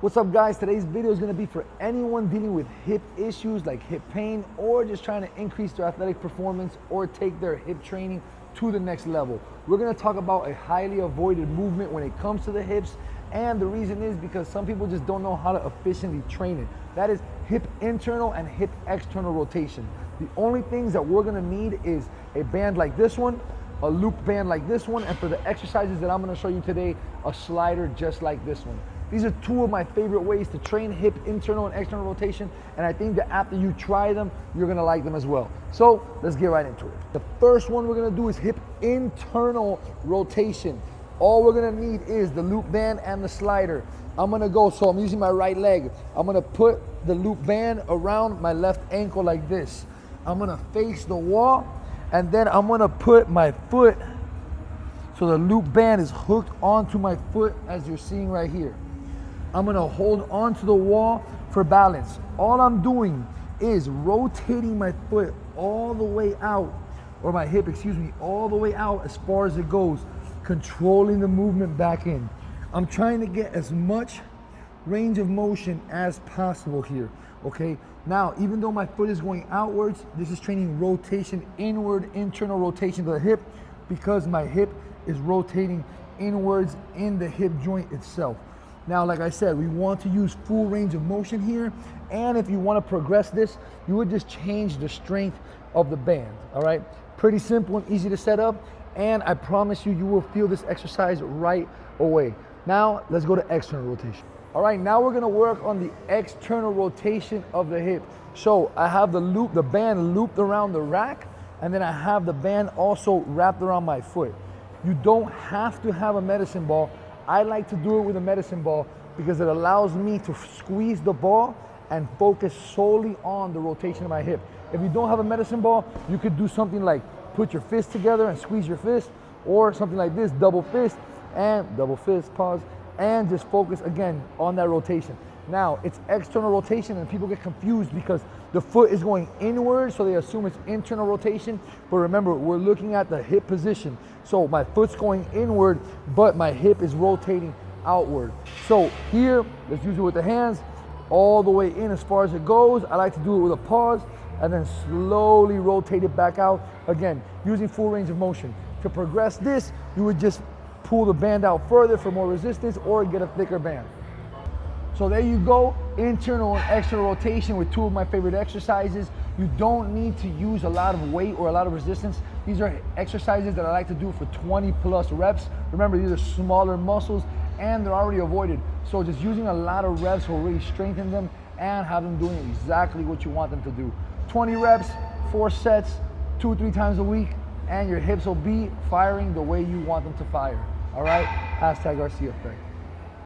What's up guys, today's video is gonna be for anyone dealing with hip issues like hip pain or just trying to increase their athletic performance or take their hip training to the next level. We're gonna talk about a highly avoided movement when it comes to the hips, and the reason is because some people just don't know how to efficiently train it. That is hip internal and hip external rotation. The only things that we're gonna need is a band like this one, a loop band like this one, and for the exercises that I'm gonna show you today, a slider just like this one. These are two of my favorite ways to train hip internal and external rotation, and I think that after you try them, you're gonna like them as well. So let's get right into it. The first one we're gonna do is hip internal rotation. All we're gonna need is the loop band and the slider. I'm using my right leg. I'm gonna put the loop band around my left ankle like this. I'm gonna face the wall, and then I'm gonna put my foot so the loop band is hooked onto my foot as you're seeing right here. I'm gonna hold onto the wall for balance. All I'm doing is rotating my foot all the way out, or my hip, all the way out as far as it goes, controlling the movement back in. I'm trying to get as much range of motion as possible here, okay? Now, even though my foot is going outwards, this is training rotation inward, internal rotation to the hip, because my hip is rotating inwards in the hip joint itself. Now, like I said, we want to use full range of motion here, and if you want to progress this, you would just change the strength of the band, all right? Pretty simple and easy to set up, and I promise you, you will feel this exercise right away. Now, let's go to external rotation. All right, now we're gonna work on the external rotation of the hip. So I have the band looped around the rack, and then I have the band also wrapped around my foot. You don't have to have a medicine ball. I like to do it with a medicine ball because it allows me to squeeze the ball and focus solely on the rotation of my hip. If you don't have a medicine ball, you could do something like put your fist together and squeeze your fist, or something like this, double fist, pause, and just focus again on that rotation. Now, it's external rotation and people get confused because the foot is going inward, so they assume it's internal rotation. But remember, we're looking at the hip position. So my foot's going inward, but my hip is rotating outward. So here, let's use it with the hands, all the way in as far as it goes. I like to do it with a pause, and then slowly rotate it back out. Again, using full range of motion. To progress this, you would just pull the band out further for more resistance, or get a thicker band. So there you go, internal and external rotation with two of my favorite exercises. You don't need to use a lot of weight or a lot of resistance. These are exercises that I like to do for 20 plus reps. Remember, these are smaller muscles and they're already avoided. So just using a lot of reps will really strengthen them and have them doing exactly what you want them to do. 20 reps, 4 sets, 2 or 3 times a week, and your hips will be firing the way you want them to fire. All right, #RC Effect.